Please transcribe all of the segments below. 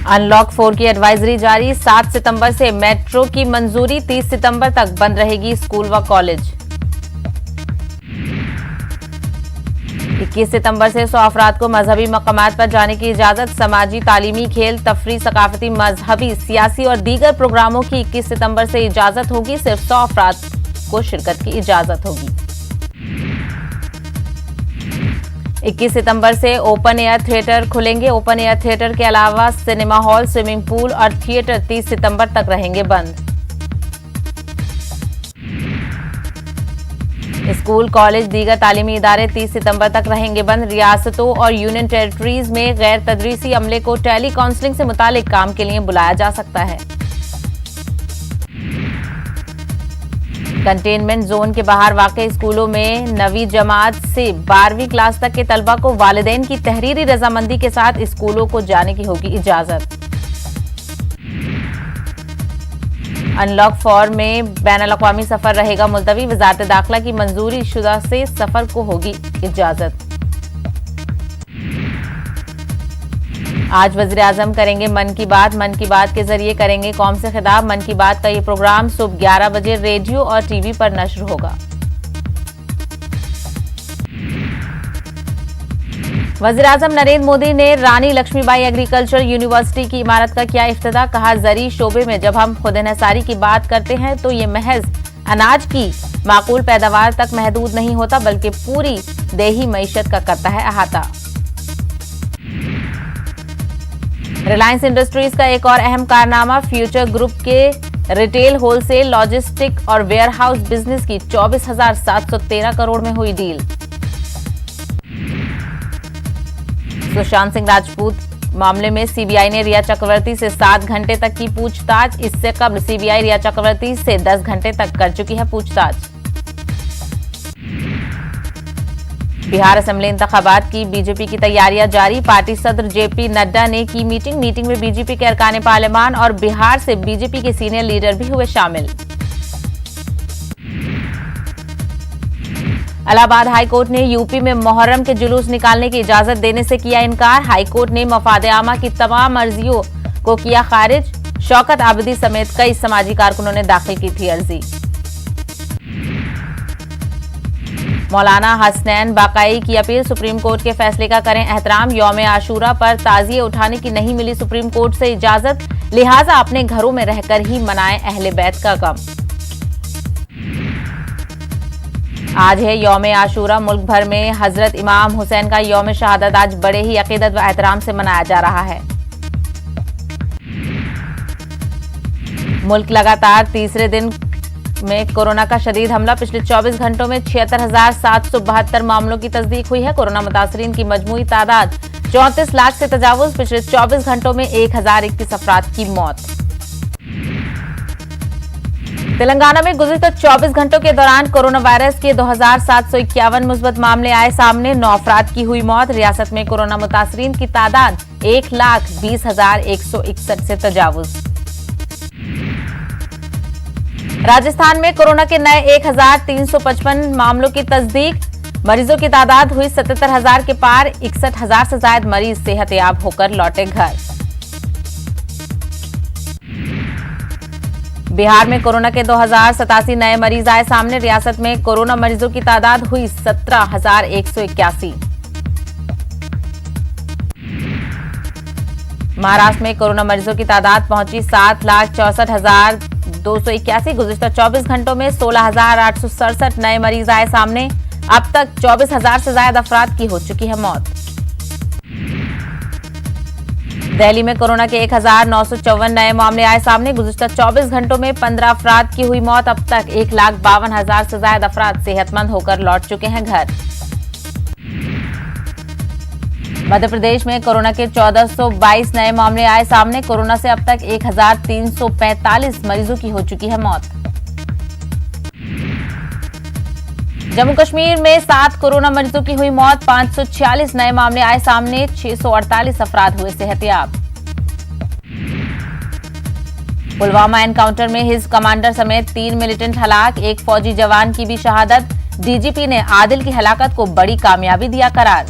Unlock 4 की advisory जारी। 7 सितंबर से मेट्रो की मंजूरी। 30 सितंबर तक बंद रहेगी स्कूल व कॉलेज। 21 सितंबर से 100 अफराद को मजहबी मकामात पर जाने की इजाजत। समाजी, तालीमी, खेल, तफरी, सकाफती, मजहबी, सियासी और दीगर प्रोग्रामों की 21 सितंबर से इजाजत होगी। सिर्फ 100 अफराद को शिरकत की इजाजत होगी। 21 सितंबर से ओपन एयर थिएटर खुलेंगे। ओपन एयर थिएटर के अलावा सिनेमा हॉल, स्विमिंग पूल और थिएटर 30 सितंबर तक रहेंगे बंद। स्कूल, कॉलेज, दीगर तालीमी इदारे 30 सितंबर तक रहेंगे बंद। रियासतों और यूनियन टेरिटरीज में गैर तदरीसी अमले को टेली काउंसलिंग से मुतालिक काम के लिए बुलाया जा सकता है। कंटेनमेंट जोन के बाहर वाक़ई स्कूलों में 9वीं जमात से 12वीं क्लास तक के तलबा को वालिदैन की तहरीरी रजामंदी के साथ स्कूलों को जाने की होगी इजाजत। अनलॉक 4 में बैनुल-अक़वामी सफर रहेगा मुलतवी। वज़ारत दाखिला की मंजूरी शुदा से सफर को होगी इजाजत। आज वज़ीर आज़म करेंगे मन की बात। मन की बात के जरिए करेंगे कौम से खिताब। मन की बात का ये प्रोग्राम सुबह 11 बजे रेडियो और टीवी पर नश्र होगा। वज़ीर आज़म नरेंद्र मोदी ने रानी लक्ष्मीबाई एग्रीकल्चर यूनिवर्सिटी की इमारत का किया इफ्तिताह। कहा, ज़री शोबे में जब हम खुद इन्हिसारी की बात करते हैं तो ये महज अनाज की माकूल पैदावार तक महदूद नहीं होता, बल्कि पूरी देही मईशत का करता है अहाता। रिलायंस इंडस्ट्रीज का एक और अहम कारनामा, फ्यूचर ग्रुप के रिटेल, होलसेल, लॉजिस्टिक और वेयरहाउस बिजनेस की 24,713 करोड़ में हुई डील। सुशांत सिंह राजपूत मामले में सीबीआई ने रिया चक्रवर्ती से 7 घंटे तक की पूछताछ। इससे कबल सीबीआई रिया चक्रवर्ती से 10 घंटे तक कर चुकी है पूछताछ। बिहार असेंबली इंतखाबात की बीजेपी की तैयारियां जारी। पार्टी सदर जेपी नड्डा ने की मीटिंग में बीजेपी के अरकान पार्लियामान और बिहार से बीजेपी के सीनियर लीडर भी हुए शामिल। इलाहाबाद हाईकोर्ट ने यूपी में मुहर्रम के जुलूस निकालने की इजाजत देने से किया इनकार। हाईकोर्ट ने मफाद आमा की तमाम अर्जियों को किया खारिज। शौकत आबदी समेत कई समाजी कारकुनों ने दाखिल की थी अर्जी। मौलाना हसनैन बाकाई की अपील, सुप्रीम कोर्ट के फैसले का करें एहतराम। यौम आशूरा पर ताजिए उठाने की नहीं मिली सुप्रीम कोर्ट से इजाजत, लिहाजा अपने घरों में रहकर ही मनाएं अहले बैत का गम। आज है यौम आशूरा। मुल्क भर में हजरत इमाम हुसैन का यौम शहादत आज बड़े ही अकीदत व एहतराम से मनाया जा रहा है। मुल्क लगातार तीसरे दिन में कोरोना का शदीद हमला। पिछले 24 घंटों में 76,772 मामलों की तस्दीक हुई है। कोरोना मुतासरीन की मजमूई तादाद 34 लाख से तजावुज। पिछले 24 घंटों में 1021 अफराद की मौत। तेलंगाना में गुज़िश्ता 24 घंटों के दौरान कोरोना वायरस के 2,751 मुस्बत मामले आए सामने। 9 अफराद की हुई मौत। रियासत में कोरोना मुतासरीन की तादाद 1,20,161 से तजावुज। राजस्थान में कोरोना के नए 1,355 मामलों की तस्दीक। मरीजों की तादाद हुई 77,000 के पार। 61,000 से ज्यादा मरीज सेहतयाब होकर लौटे घर। बिहार में कोरोना के 2,087 नए मरीज आए सामने। रियासत में कोरोना मरीजों की तादाद हुई 17,181। महाराष्ट्र में कोरोना मरीजों की तादाद पहुंची 7,64,281। गुज़िश्ता 24 घंटों में 16,867 नए मरीज आए सामने। अब तक 24,000 से ज्यादा अफराद की हो चुकी है मौत। दिल्ली में कोरोना के 1,954 नए मामले आए सामने। गुज़िश्ता 24 घंटों में 15 अफराद की हुई मौत। अब तक 1,52,000 से ज्यादा अफराद सेहतमंद होकर लौट चुके हैं घर। मध्य प्रदेश में कोरोना के 1,422 नए मामले आए सामने। कोरोना से अब तक 1,345 मरीजों की हो चुकी है मौत। जम्मू कश्मीर में 7 कोरोना मरीजों की हुई मौत। 546 नए मामले आए सामने। 648 अफराद हुए सेहतयाब। पुलवामा एनकाउंटर में हिज कमांडर समेत 3 मिलिटेंट हलाक। एक फौजी जवान की भी शहादत। डीजीपी ने आदिल की हलाकत को बड़ी कामयाबी दिया करार।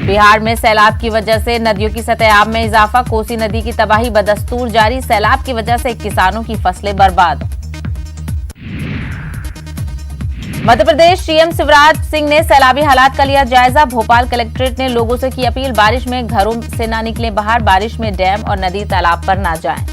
बिहार में सैलाब की वजह से नदियों की सतह में इजाफा, कोसी नदी की तबाही बदस्तूर जारी, सैलाब की वजह से किसानों की फसलें बर्बाद। मध्य प्रदेश सीएम शिवराज सिंह ने सैलाबी हालात का लिया जायजा, भोपाल कलेक्ट्रेट ने लोगों से की अपील, बारिश में घरों से ना निकलें बाहर, बारिश में डैम और नदी तालाब पर ना जाएं।